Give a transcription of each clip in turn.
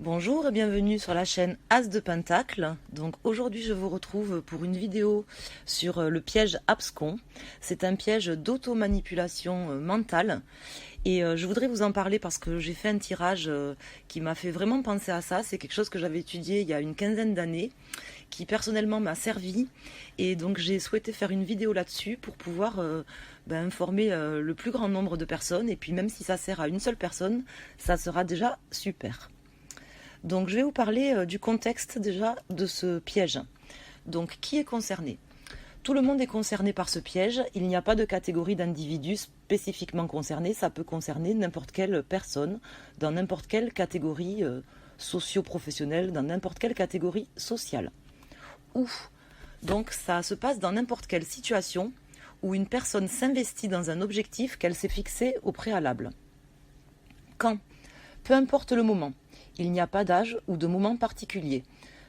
Bonjour et bienvenue sur la chaîne As de Pentacle. Donc aujourd'hui je vous retrouve pour une vidéo sur le piège abscon. C'est un piège d'auto-manipulation mentale et je voudrais vous en parler parce que j'ai fait un tirage qui m'a fait vraiment penser à ça. C'est quelque chose que j'avais étudié il y a une quinzaine d'années, qui personnellement m'a servi, et donc j'ai souhaité faire une vidéo là-dessus pour pouvoir informer le plus grand nombre de personnes, et puis même si ça sert à une seule personne, ça sera déjà super. Donc je vais vous parler du contexte déjà de ce piège. Donc qui est concerné ? Tout le monde est concerné par ce piège. Il n'y a pas de catégorie d'individus spécifiquement concernés. Ça peut concerner n'importe quelle personne, dans n'importe quelle catégorie socio-professionnelle, dans n'importe quelle catégorie sociale. Donc ça se passe dans n'importe quelle situation où une personne s'investit dans un objectif qu'elle s'est fixé au préalable. Quand ? Peu importe le moment. Il n'y a pas d'âge ou de moment particulier.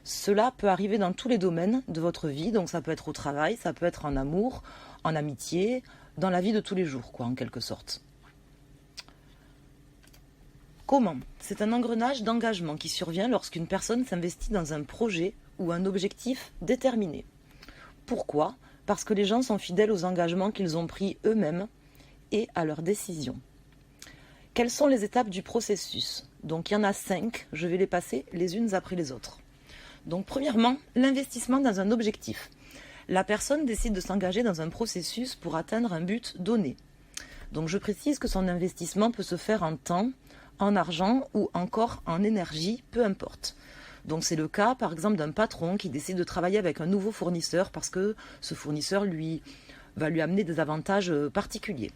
Cela peut arriver dans tous les domaines de votre vie, donc ça peut être au travail, ça peut être en amour, en amitié, dans la vie de tous les jours, en quelque sorte. Comment ? C'est un engrenage d'engagement qui survient lorsqu'une personne s'investit dans un projet ou un objectif déterminé. Pourquoi ? Parce que les gens sont fidèles aux engagements qu'ils ont pris eux-mêmes et à leurs décisions. Quelles sont les étapes du processus ? Donc il y en a 5, je vais les passer les unes après les autres. Donc premièrement, l'investissement dans un objectif. La personne décide de s'engager dans un processus pour atteindre un but donné. Donc je précise que son investissement peut se faire en temps, en argent ou encore en énergie, peu importe. Donc c'est le cas par exemple d'un patron qui décide de travailler avec un nouveau fournisseur parce que ce fournisseur va lui amener des avantages particuliers.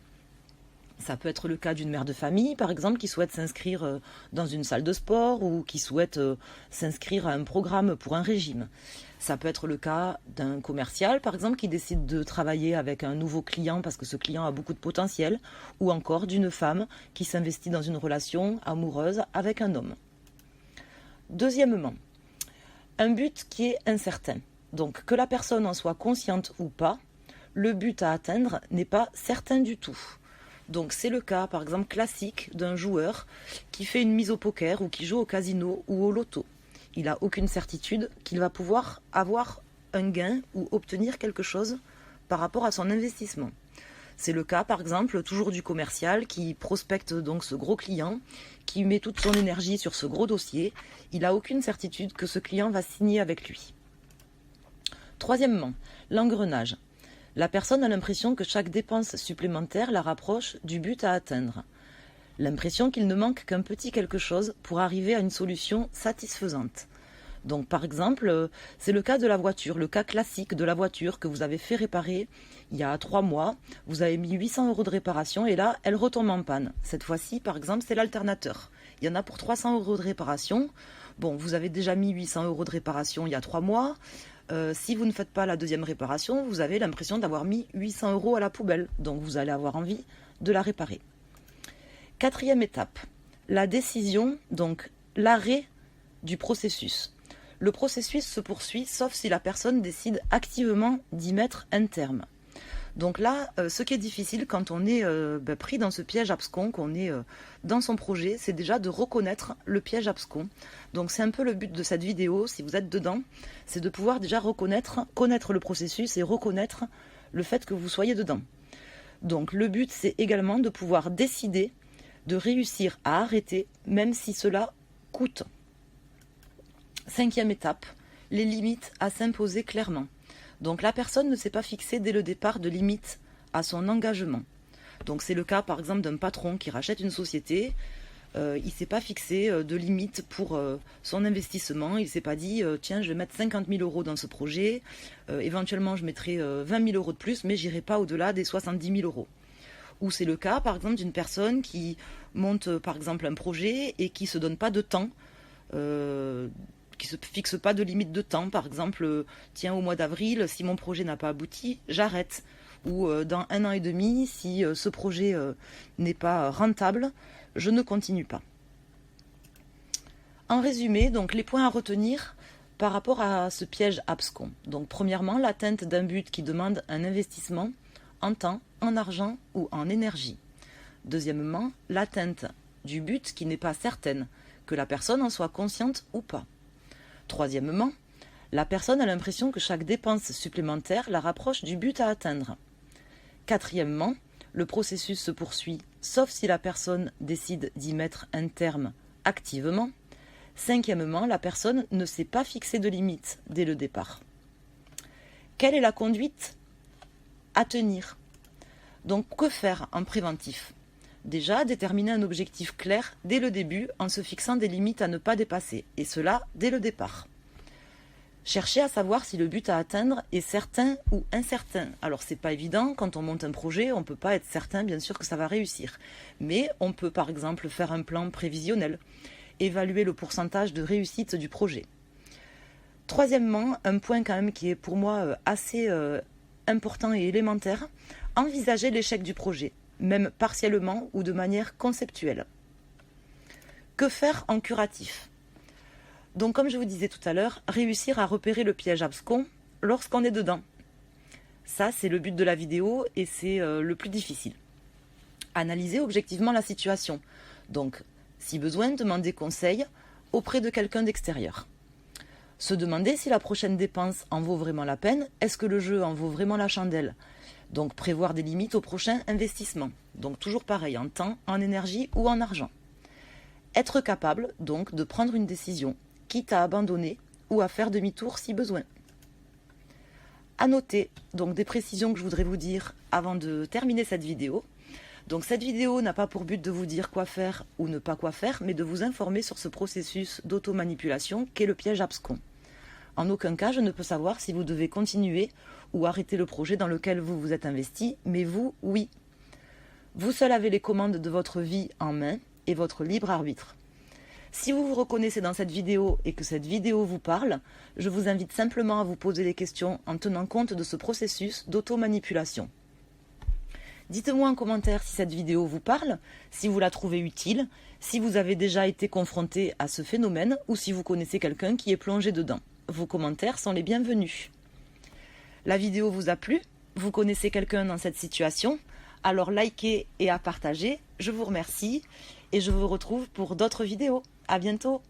Ça peut être le cas d'une mère de famille, par exemple, qui souhaite s'inscrire dans une salle de sport ou qui souhaite s'inscrire à un programme pour un régime. Ça peut être le cas d'un commercial, par exemple, qui décide de travailler avec un nouveau client parce que ce client a beaucoup de potentiel, ou encore d'une femme qui s'investit dans une relation amoureuse avec un homme. Deuxièmement, un but qui est incertain. Donc, que la personne en soit consciente ou pas, le but à atteindre n'est pas certain du tout. Donc c'est le cas, par exemple, classique d'un joueur qui fait une mise au poker ou qui joue au casino ou au loto. Il n'a aucune certitude qu'il va pouvoir avoir un gain ou obtenir quelque chose par rapport à son investissement. C'est le cas, par exemple, toujours du commercial qui prospecte donc ce gros client, qui met toute son énergie sur ce gros dossier. Il n'a aucune certitude que ce client va signer avec lui. Troisièmement, l'engrenage. La personne a l'impression que chaque dépense supplémentaire la rapproche du but à atteindre. L'impression qu'il ne manque qu'un petit quelque chose pour arriver à une solution satisfaisante. Donc par exemple, c'est le cas de la voiture, le cas classique de la voiture que vous avez fait réparer il y a 3 mois. Vous avez mis 800 € de réparation et là, elle retombe en panne. Cette fois-ci, par exemple, c'est l'alternateur. Il y en a pour 300 € de réparation. Bon, vous avez déjà mis 800 € de réparation il y a 3 mois. Si vous ne faites pas la deuxième réparation, vous avez l'impression d'avoir mis 800 € à la poubelle. Donc vous allez avoir envie de la réparer. Quatrième étape, la décision, donc l'arrêt du processus. Le processus se poursuit sauf si la personne décide activement d'y mettre un terme. Donc là, ce qui est difficile quand on est pris dans ce piège abscon, qu'on est dans son projet, c'est déjà de reconnaître le piège abscon. Donc c'est un peu le but de cette vidéo, si vous êtes dedans, c'est de pouvoir déjà connaître le processus et reconnaître le fait que vous soyez dedans. Donc le but, c'est également de pouvoir décider de réussir à arrêter, même si cela coûte. Cinquième étape, les limites à s'imposer clairement. Donc la personne ne s'est pas fixée dès le départ de limites à son engagement. Donc c'est le cas par exemple d'un patron qui rachète une société, il ne s'est pas fixé de limites pour son investissement, il ne s'est pas dit tiens je vais mettre 50 000 € dans ce projet, éventuellement je mettrai 20 000 € de plus mais j'irai pas au-delà des 70 000 €. Ou c'est le cas par exemple d'une personne qui monte par exemple un projet et qui ne se donne pas de temps, qui ne se fixe pas de limite de temps, par exemple, tiens, au mois d'avril, si mon projet n'a pas abouti, j'arrête. Ou dans 1 an et demi, si ce projet n'est pas rentable, je ne continue pas. En résumé, donc les points à retenir par rapport à ce piège abscon. Donc premièrement, l'atteinte d'un but qui demande un investissement en temps, en argent ou en énergie. Deuxièmement, l'atteinte du but qui n'est pas certaine, que la personne en soit consciente ou pas. Troisièmement, la personne a l'impression que chaque dépense supplémentaire la rapproche du but à atteindre. Quatrièmement, le processus se poursuit, sauf si la personne décide d'y mettre un terme activement. Cinquièmement, la personne ne s'est pas fixé de limite dès le départ. Quelle est la conduite à tenir? Donc, que faire en préventif? Déjà, déterminer un objectif clair dès le début en se fixant des limites à ne pas dépasser, et cela dès le départ. Chercher à savoir si le but à atteindre est certain ou incertain. Alors c'est pas évident, quand on monte un projet, on ne peut pas être certain bien sûr que ça va réussir. Mais on peut par exemple faire un plan prévisionnel, évaluer le pourcentage de réussite du projet. Troisièmement, un point quand même qui est pour moi assez important et élémentaire, envisager l'échec du projet, même partiellement ou de manière conceptuelle. Que faire en curatif? Donc comme je vous disais tout à l'heure, réussir à repérer le piège abscon lorsqu'on est dedans. Ça, c'est le but de la vidéo et c'est le plus difficile. Analyser objectivement la situation. Donc, si besoin, demander conseil auprès de quelqu'un d'extérieur. Se demander si la prochaine dépense en vaut vraiment la peine, est-ce que le jeu en vaut vraiment la chandelle? Donc prévoir des limites au prochain investissement. Donc toujours pareil, en temps, en énergie ou en argent. Être capable donc de prendre une décision, quitte à abandonner ou à faire demi-tour si besoin. À noter, donc des précisions que je voudrais vous dire avant de terminer cette vidéo. Donc cette vidéo n'a pas pour but de vous dire quoi faire ou ne pas quoi faire, mais de vous informer sur ce processus d'automanipulation qu'est le piège abscon. En aucun cas, je ne peux savoir si vous devez continuer ou arrêter le projet dans lequel vous vous êtes investi, mais vous, oui. Vous seul avez les commandes de votre vie en main et votre libre arbitre. Si vous vous reconnaissez dans cette vidéo et que cette vidéo vous parle, je vous invite simplement à vous poser des questions en tenant compte de ce processus d'automanipulation. Dites-moi en commentaire si cette vidéo vous parle, si vous la trouvez utile, si vous avez déjà été confronté à ce phénomène ou si vous connaissez quelqu'un qui est plongé dedans. Vos commentaires sont les bienvenus. La vidéo vous a plu? Vous connaissez quelqu'un dans cette situation? Alors likez et à partager. Je vous remercie et je vous retrouve pour d'autres vidéos. À bientôt!